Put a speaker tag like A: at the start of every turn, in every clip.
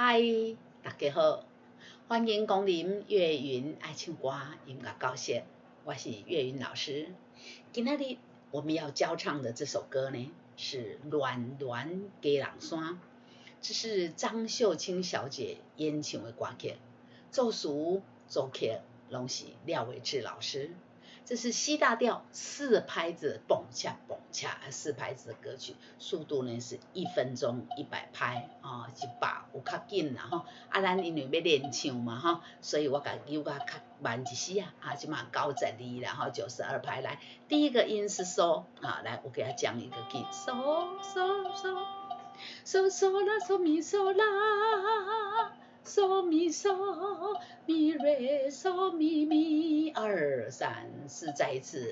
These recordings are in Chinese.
A: 嗨，大家好，欢迎光临岳云爱唱歌音乐教室，我是岳云老师。今天我们要教唱的这首歌呢，是《暖暖鸡人山》，这是张秀清小姐演唱的歌曲，作词作曲拢是廖伟志老师。这是 C 大调4拍子蹦恰蹦恰4拍子的歌曲，速度呢是1分钟100拍100有较紧啦吼。咱因为要练唱嘛吼，所以我甲扭甲较慢一丝即嘛92啦吼，92拍来。第一个音是嗦来我给他讲一个 key， 嗦嗦嗦嗦嗦啦嗦咪嗦啦。嗦咪嗦咪瑞嗦咪咪2 3 4，再一次，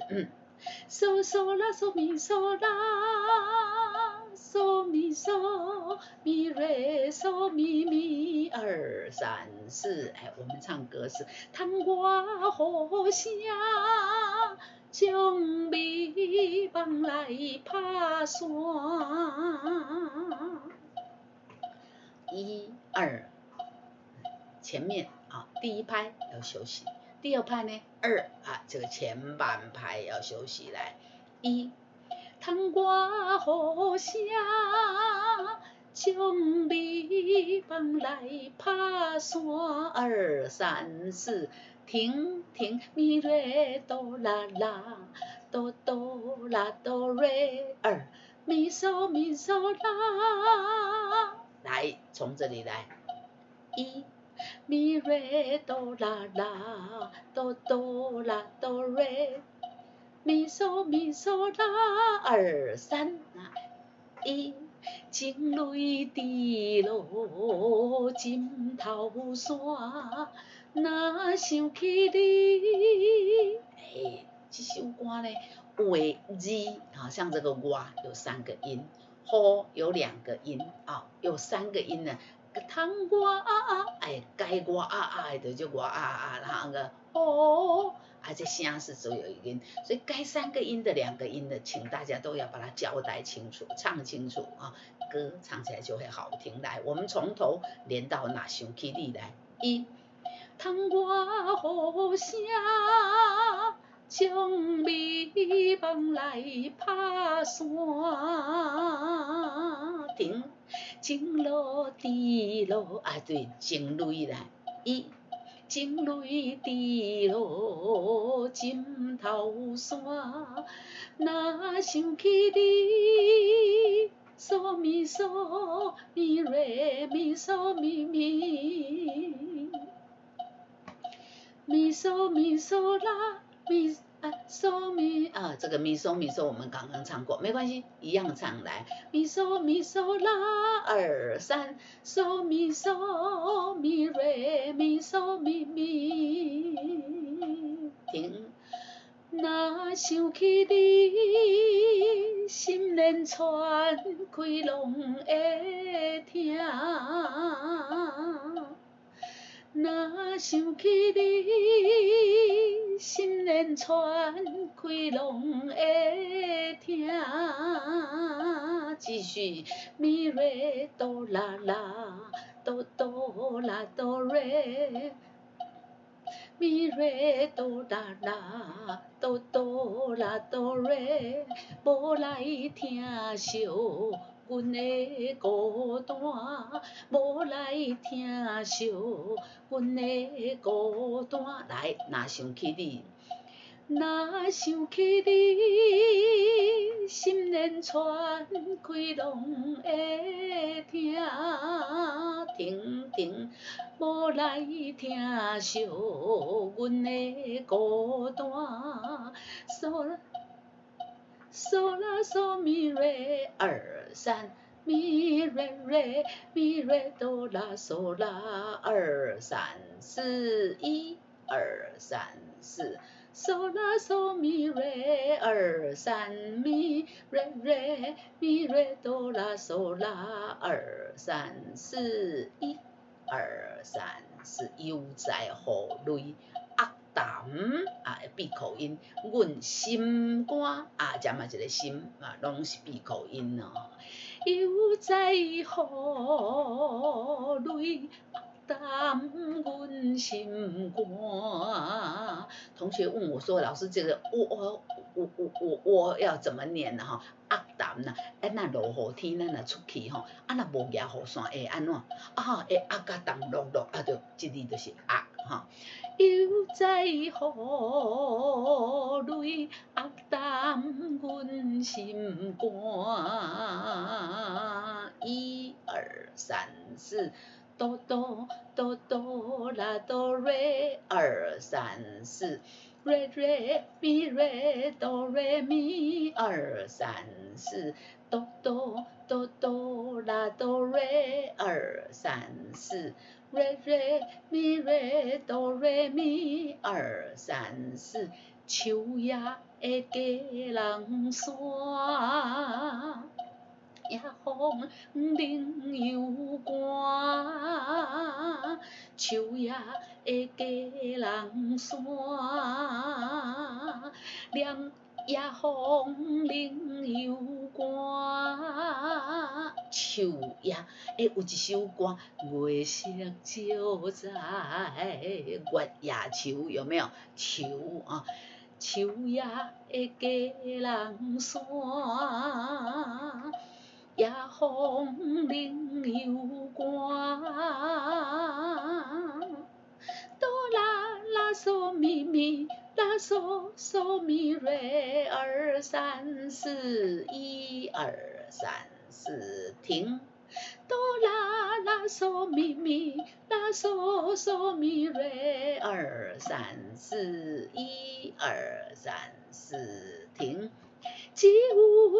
A: 嗦嗦啦嗦咪嗦啦，嗦咪嗦咪瑞嗦咪咪2 3 4，我们唱歌是窗外好声，将美梦来打散。1 2。前面第一拍要休息，第二拍呢2这个前半拍要休息来。1，窗外好声，将美梦来打散。2 3 4，停停，咪瑞哆啦啦，哆哆啦哆瑞2，咪嗦咪嗦啦。来，从这里来，1。咪瑞哆啦啦，哆哆啦哆瑞，咪嗦咪嗦啦2 3，1，情泪滴落枕头山，若想起你。这首歌呢，话字像这个哇有3个音，吼有2个音有3个音呢。窗外该我的就我然后这声是只有一个音，所以该3个音的2个音的，请大家都要把它交代清楚，唱清楚歌唱起来就会好听。来，我们从头连到哪想起你来。1，窗外好声，将美梦来打散。停。情落滴落对，情泪来。1，情泪滴落枕头山，若想起你，嗦咪嗦咪瑞咪嗦咪咪，咪嗦咪嗦啦咪嗦咪这个咪嗦咪嗦我们刚刚唱过，没关系，一样唱来。咪嗦咪嗦啦2 3，嗦咪嗦咪瑞咪嗦咪咪，停。若想起你，心连串开拢会疼。若想起你，心连串开拢会疼。继续，咪瑞哆啦啦，哆哆啦哆瑞，咪瑞哆啦啦，哆哆啦哆瑞，无来听惜阮的孤单，无来听惜阮的孤单。来，若想起你，若想起你，心连串开拢会疼。停停，无来听惜阮的孤单。嗦啦嗦咪瑞2 3，咪瑞瑞咪瑞哆啦嗦啦2 3 4 1 2 3 4，嗦啦嗦咪瑞2 3，咪瑞瑞咪瑞哆啦嗦啦2 3 4 1 2 3 4，悠哉好累。闭口音，阮心肝这嘛一个心拢是闭口音悠哉好泪淡阮心肝。同学问我说：“老师，这个我要怎么念呢？哈，鸭淡呐，那落雨天咱若出去吼，若无举雨伞会安怎？会鸭甲淡落落，就这字就是鸭哈。又在雨泪鸭淡阮心肝。一二三四。哆哆哆哆啦哆瑞，二三四，瑞瑞咪瑞哆瑞咪，二三四，哆哆哆哆啦哆瑞，二三四，瑞瑞咪瑞哆瑞咪，二三四，树叶的鸡人山。夜风冷又寒，树叶的鸡人山。夜风冷又寒，树叶有一首歌，月色照在月夜树，有没有？树啊，树叶的鸡人山。夜风冷又寒，哆啦啦嗦咪咪，啦嗦嗦咪瑞，二三四，一二三四，停。哆啦啦嗦咪咪，啦嗦嗦咪瑞，二三四，一二三四，停。只有雨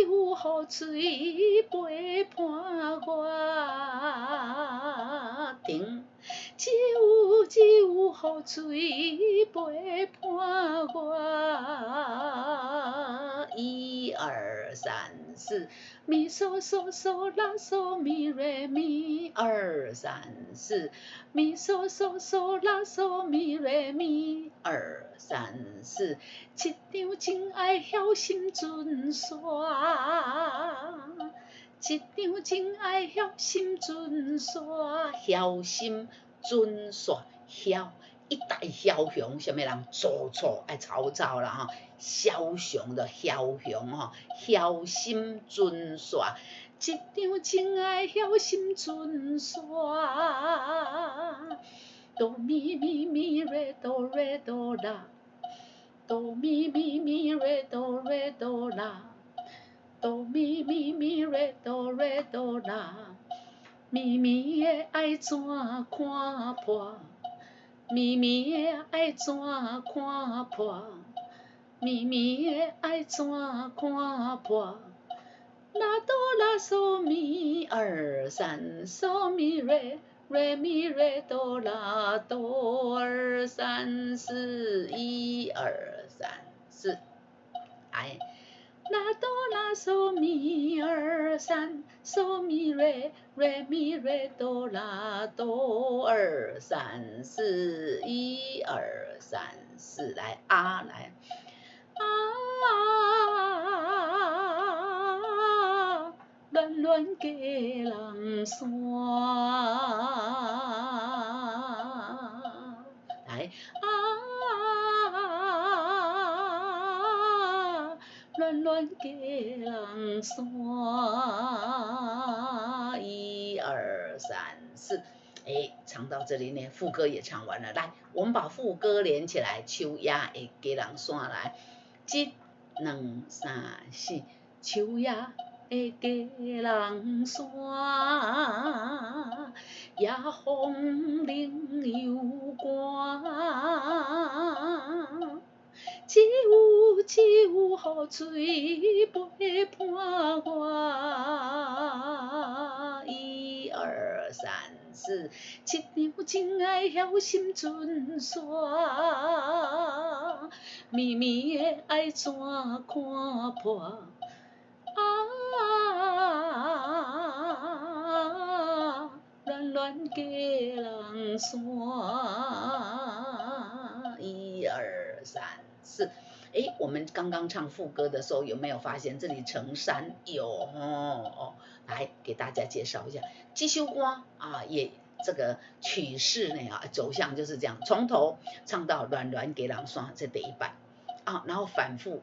A: 雨水陪伴我，停。只有雨雨水陪伴我，一二三四，咪嗦嗦嗦啦嗦咪瑞咪，二三四，咪嗦嗦嗦啦嗦咪瑞咪，二三四，一张真爱晓心船线，一张真爱晓心船线，晓心船线，晓一代枭雄，什么人？楚楚爱曹操啦哈，枭雄的枭雄哈，晓心船线，一张真爱晓心船线。哆咪咪咪瑞哆瑞哆啦，哆咪咪咪瑞哆瑞哆啦，哆咪咪咪瑞哆瑞哆啦，咪咪的爱怎看破？咪咪的爱怎看破？咪咪的爱怎看破？啦哆啦嗦咪，二三嗦咪瑞。瑞咪瑞哆啦哆，二三四，一二三四，来，啦哆啦嗦咪，二三嗦咪瑞，瑞咪瑞哆啦哆，二三四，一二三四，来啊来啊，乱乱鸡人山。来啊，乱乱鸡人山。一二三四，唱到这里呢，副歌也唱完了。来，我们把副歌连起来，树叶的鸡人山来，一、两、三、四，树叶的鸡人山。夜风冷又寒，只有雨水陪伴我，一二三四，一张真爱晓心船线，咪咪的爱怎看破？乱乱鸡人山，一二三四，我们刚刚唱副歌的时候，有没有发现这里成山有来给大家介绍一下，这首歌也这个曲式呢走向就是这样，从头唱到软软给人刷，这第一版然后反复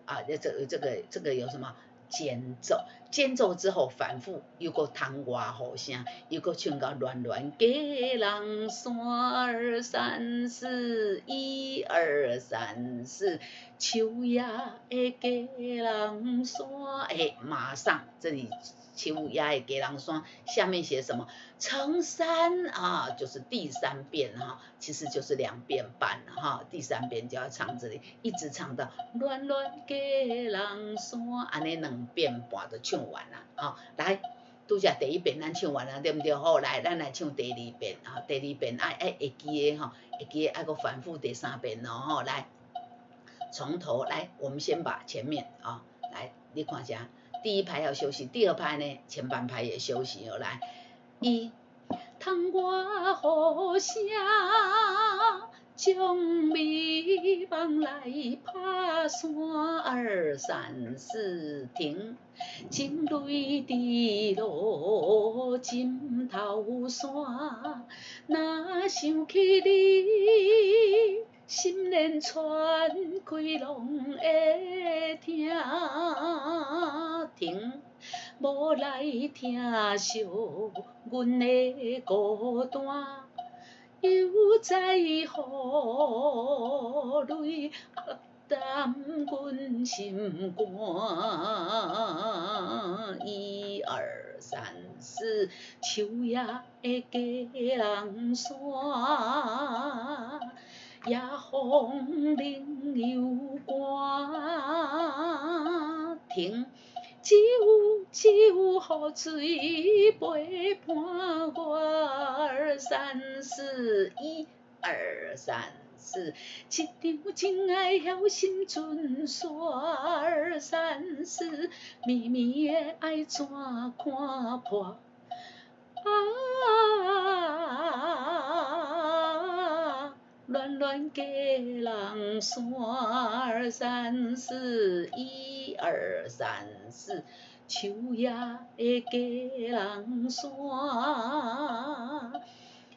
A: 这个有什么间奏？间奏之后反复又个弹外好声，又个唱到软软给人刷，2、3、4，1、2、3、4，秋也会给人刷，马上这里。秋也会给人刷，下面写什么？成山就是第3遍其实就是2遍半第3遍就要唱这里，一直唱到软软给人山，安尼2遍半就唱完了来，拄则第1遍咱唱完了，对不对？好，来，咱来唱第2遍第2遍会记的会记的爱个反复第3遍来，从头来，我们先把前面来，你看一下。第1拍要休息，第2拍呢，前半拍也休息来，窗外雨声，将迷茫来打散，2、3、4停，情泪滴落枕头山，若想起你，心连喘，开拢会疼。停，无来听惜阮的孤单，又在乎泪担阮心肝。1、2、3、4，秋也会给人散，夜风冷又寒。停。只有雨水陪伴我，2、3、4，1、2、3、4，一场情爱晓心存线，2、3、4，绵绵的爱怎看破？软软给人散，2、3、4，1、2、3、4，秋也会给人散，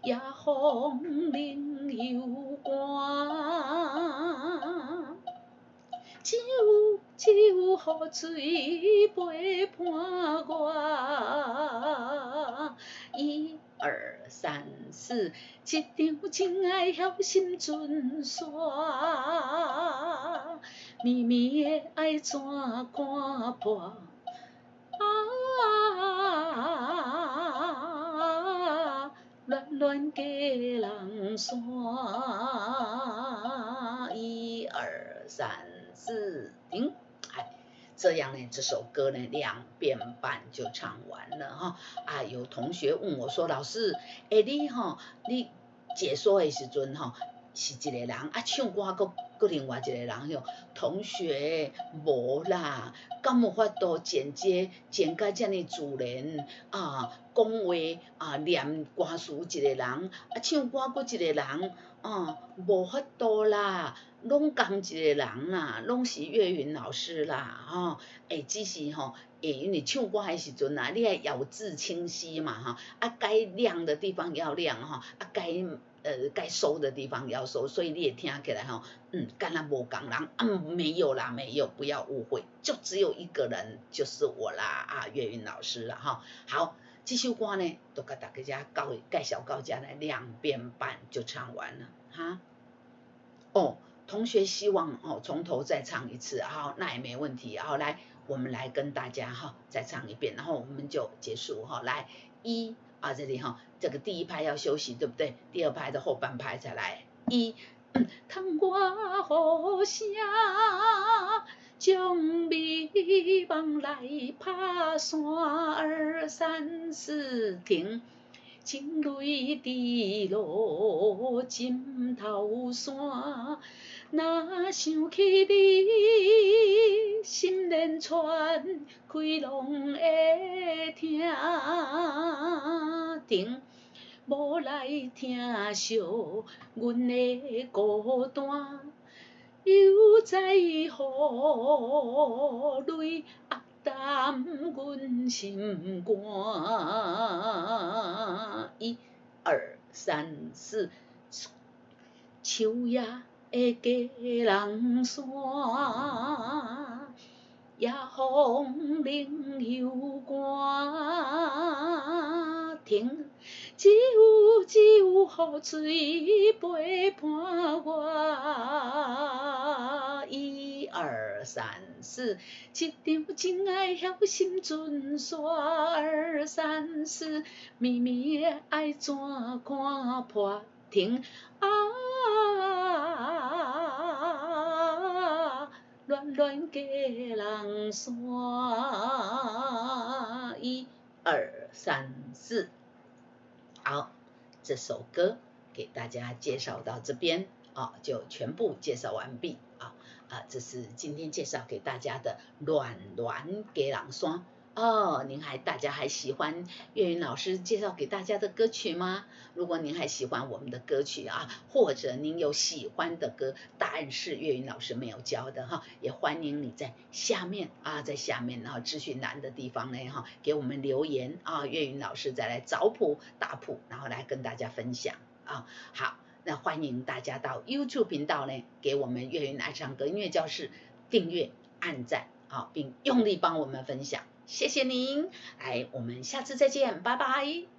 A: 夜风冷又寒。只有雨水陪伴我，1、2、3、4，一场情爱晓心存线，绵绵的爱怎看破？软软给人散，1、2、3、4停。这样呢，这首歌呢2遍半就唱完了有同学问我说，老师，你解说的时阵是一个人唱歌搁另外一个人同学无啦，敢有法度剪接剪甲这么自然讲话念歌词一个人唱歌搁一个人无法度啦，拢同一个人啦，拢是岳云老师啦只是因为唱歌的时阵你要咬字清晰嘛该亮的地方要亮该收的地方要收，所以你也听起来敢若无同人没有啦，没有，不要误会，就只有一个人，就是我啦岳云老师啦好，这首歌呢，都跟大家介绍到这来2遍半就唱完了同学希望从头再唱一次好，那也没问题好，来我们来跟大家再唱一遍，然后我们就结束来这里这个第1拍要休息，对不对？第2拍的后半拍才来窗外雨声，将迷茫来打散，2、3、4停，情泪滴落枕头山，若想起你，心连喘，开拢会疼。停，无来听惜阮的孤单，又在何泪淡阮心肝。1、2、3、4，秋夜的鸡人山，夜风冷又寒，停。只有雨水陪伴我。1、2、3、4，一场真爱晓心存线。2、3、4，绵绵的爱怎看破停恋恋鸡人山。1、2、3、4。好，这首歌给大家介绍到这边就全部介绍完毕这是今天介绍给大家的恋恋鸡人山。大家还喜欢岳云老师介绍给大家的歌曲吗？如果您还喜欢我们的歌曲或者您有喜欢的歌，但是岳云老师没有教的也欢迎你在下面资讯栏的地方呢给我们留言岳云老师再来找谱打谱，然后来跟大家分享好，那欢迎大家到 YouTube 频道呢给我们岳云爱唱歌音乐教室订阅按赞并用力帮我们分享，谢谢您，我们下次再见，拜拜。